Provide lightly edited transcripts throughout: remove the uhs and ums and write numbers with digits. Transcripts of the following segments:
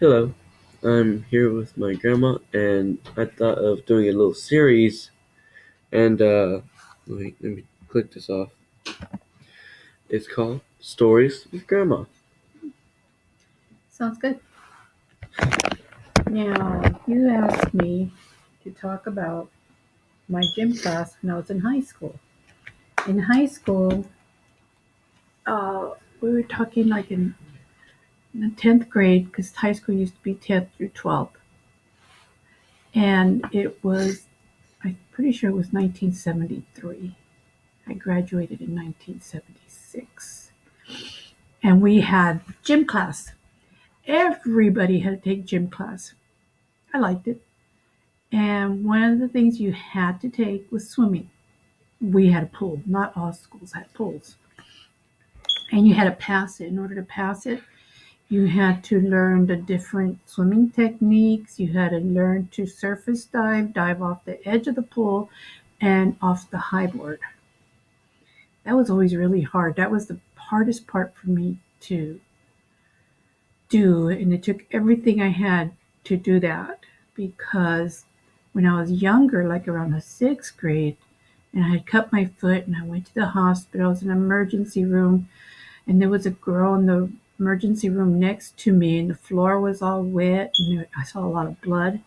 Hello, I'm here with my grandma, and I thought of doing a little series. And wait, let me click this off. It's called Stories with Grandma. Sounds good. Now, you asked me to talk about my gym class when I was in high school. In high school, we were talking like in the 10th grade, because high school used to be 10th through 12th. And it was, I'm pretty sure it was 1973. I graduated in 1976. And we had gym class. Everybody had to take gym class. I liked it. And one of the things you had to take was swimming. We had a pool. Not all schools had pools. And you had to pass it. In order to pass it, you had to learn the different swimming techniques. You had to learn to surface dive, dive off the edge of the pool and off the high board. That was always really hard. That was the hardest part for me to do. And it took everything I had to do that because when I was younger, like around the sixth grade, and I had cut my foot and I went to the hospital. I was in an emergency room and there was a girl in the emergency room next to me and the floor was all wet and I saw a lot of blood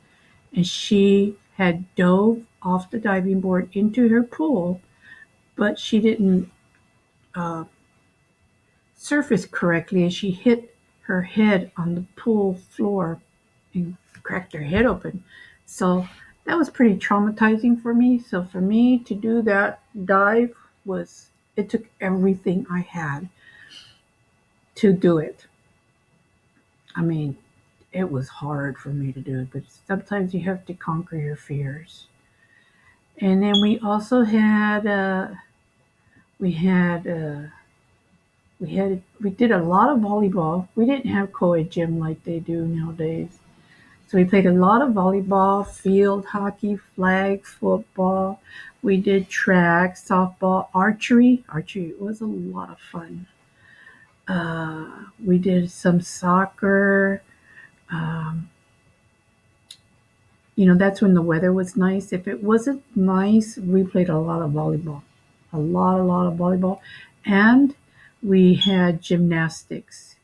and she had dove off the diving board into her pool, but she didn't uh, surface correctly and she hit her head on the pool floor and cracked her head open. So that was pretty traumatizing for me. So for me to do that dive was, it took everything I had to do it. I mean, it was hard for me to do it, but sometimes you have to conquer your fears. And then we also had we had we did a lot of volleyball. We didn't have co-ed gym like they do nowadays. So we played a lot of volleyball, field hockey, flag football. We did track, softball, archery. Archery was a lot of fun. We did some soccer. Um, that's when the weather was nice. If it wasn't nice, we played a lot of volleyball, a lot of volleyball. And we had gymnastics.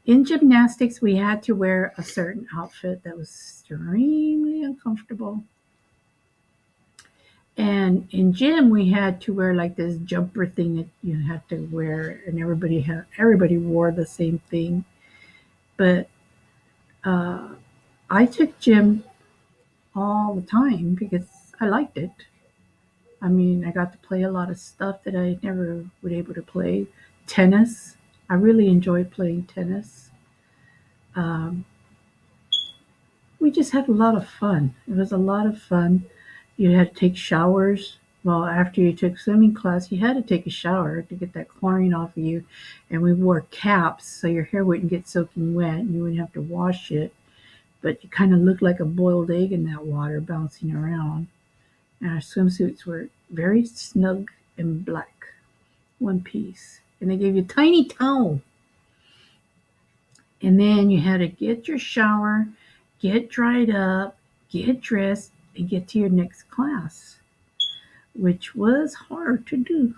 In gymnastics, we had to wear a certain outfit that was extremely uncomfortable. And in gym, we had to wear like this jumper thing that you had to wear, and everybody wore the same thing. But uh, I took gym all the time because I liked it. I mean, I got to play a lot of stuff that I never would able to play. Tennis. I really enjoyed playing tennis. Um, we just had a lot of fun. It was a lot of fun. You had to take showers. Well, after you took swimming class, you had to take a shower to get that chlorine off of you. And we wore caps so your hair wouldn't get soaking wet and you wouldn't have to wash it. But you kind of looked like a boiled egg in that water bouncing around. And our swimsuits were very snug and black, one piece. And they gave you a tiny towel. And then you had to get your shower, get dried up, get dressed, and get to your next class, which was hard to do.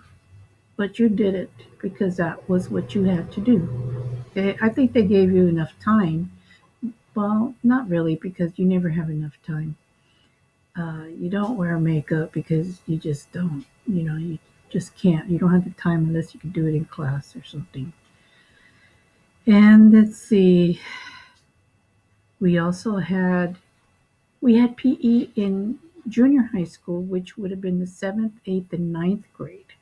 But you did it because that was what you had to do. I think they gave you enough time. Well, not really, because you never have enough time. You don't wear makeup because you just don't. You just can't. You don't have the time unless you can do it in class or something. And let's see. We also had We had PE in junior high school, which would have been the seventh, eighth, and ninth grade.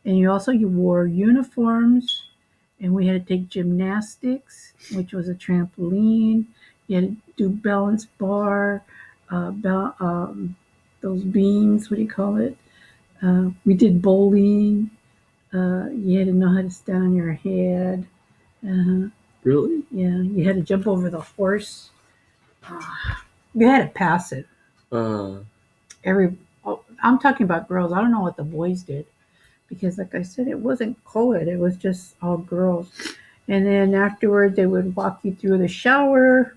And you wore uniforms, and we had to take gymnastics, which was a trampoline. You had to do balance bar, those beams. What do you call it? We did bowling. You had to know how to stand on your head. Uh, Really? yeah, you had to jump over the horse. You had to pass it. Uh, every I'm talking about girls. I don't know what the boys did because, like I said, it wasn't co-ed. It was just all girls. And then afterward, they would walk you through the shower.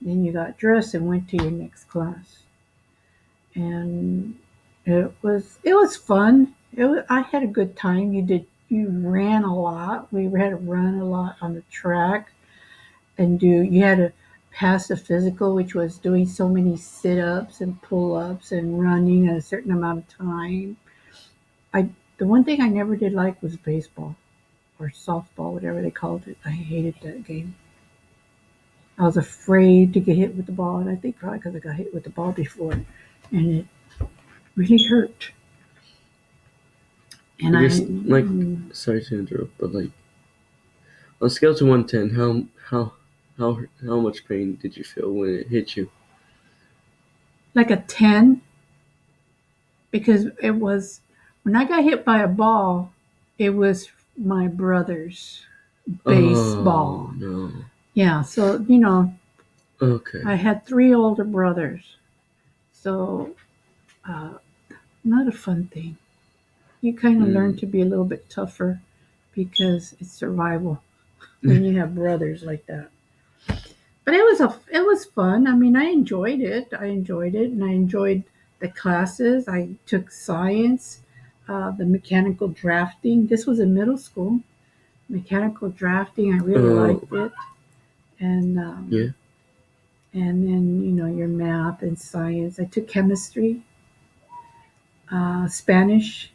Then you got dressed and went to your next class. And it was fun. I had a good time. You ran a lot. We had to run a lot on the track and you had to pass the physical, which was doing so many sit-ups and pull-ups and running at a certain amount of time. I The one thing I never did like was baseball or softball, whatever they called it. I hated that game. I was afraid to get hit with the ball, and I think probably because I got hit with the ball before, and it really hurt. And I guess, like, sorry to interrupt, but like, on a scale to 1 to 10, how much pain did you feel when it hit you? like a 10, because it was when I got hit by a ball, it was my brother's baseball. Oh no. Yeah, so Okay. I had 3 older brothers, so uh, not a fun thing. You kind of learn to be a little bit tougher because it's survival when you have brothers like that. But it was fun. I mean, I enjoyed it. And I enjoyed the classes. I took science, the mechanical drafting. This was in middle school. Mechanical drafting, I really liked it. And Yeah. and then your math and science. I took chemistry, Spanish.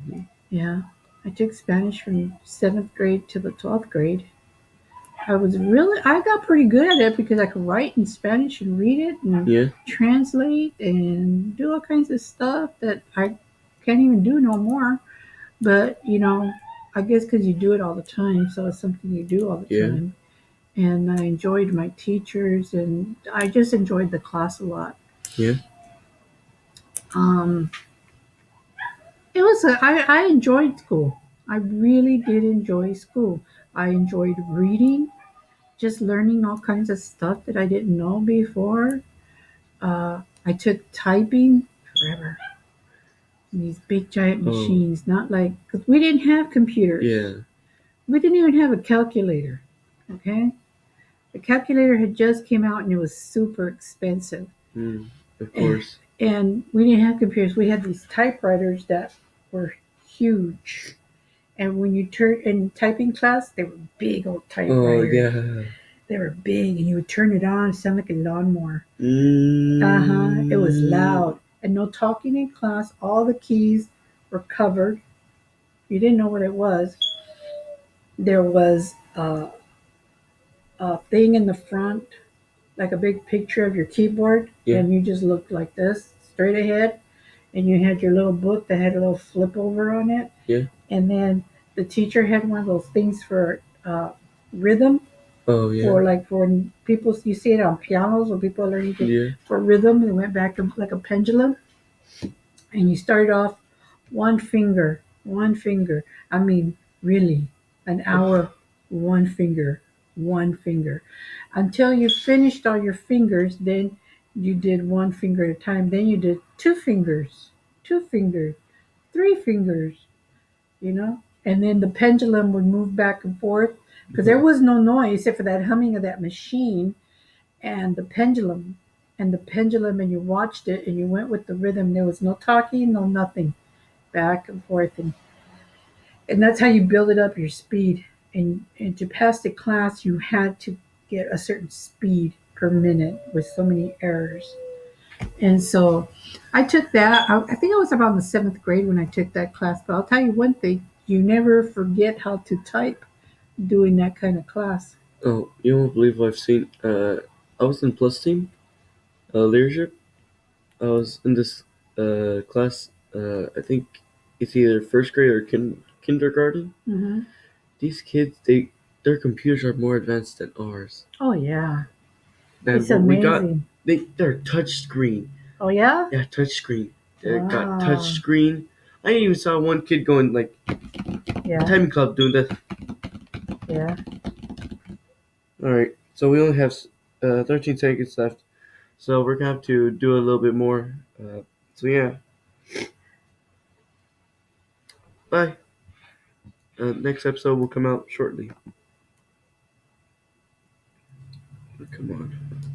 Mhm. Yeah, I took Spanish from 7th grade to the 12th grade. I got pretty good at it because I could write in Spanish and read it and Yeah. translate and do all kinds of stuff that I can't even do no more. But, I guess because you do it all the time, so it's something you do all the Yeah. time. And I enjoyed my teachers and I just enjoyed the class a lot. Yeah. Um, I enjoyed school. I really did enjoy school. I enjoyed reading, just learning all kinds of stuff that I didn't know before. I took typing forever. These big giant machines, not like, because we didn't have computers. Yeah. We didn't even have a calculator. Okay, the calculator had just came out and it was super expensive. Of course. And we didn't have computers. We had these typewriters that were huge. And when you turn in typing class, they were big old Oh typewriters. yeah. They were big, and you would turn it on, it sounded like a lawnmower. Mm. It was loud, and no talking in class. All the keys were covered. You didn't know what it was. There was a thing in the front, like a big picture of your keyboard, Yeah. and you just looked like this, straight ahead. And you had your little book that had a little flip over on it. Yeah. And then the teacher had one of those things for rhythm. Oh yeah. For people, you see it on pianos when people are learning for rhythm. They went back like a pendulum, and you started off one finger, one finger. I mean, really, an hour, one finger, until you finished all your fingers. Then you did one finger at a time. Then you did two fingers, 3 fingers. And then the pendulum would move back and forth because there was no noise except for that humming of that machine and the pendulum and you watched it and you went with the rhythm. There was no talking, no nothing, back and forth, and that's how you build it up your speed. And to pass the class, you had to get a certain speed per minute with so many errors. And so I took that. I think I was around the 7th grade when I took that class. But I'll tell you one thing: you never forget how to type doing that kind of class. Oh, you won't believe what I've seen. I was in plus team, leadership. I was in this class. I think it's either first grade or kindergarten. Mm-hmm. These kids, their computers are more advanced than ours. Oh yeah, And it's what we got, amazing. they're touch screen. Oh yeah. Yeah, touch screen. They got touch Wow. screen. I even saw one kid going like Yeah. timing club doing that. Yeah. All right, so we only have 13 seconds left, so we're gonna have to do a little bit more. So yeah, bye. next episode will come out shortly. Come on.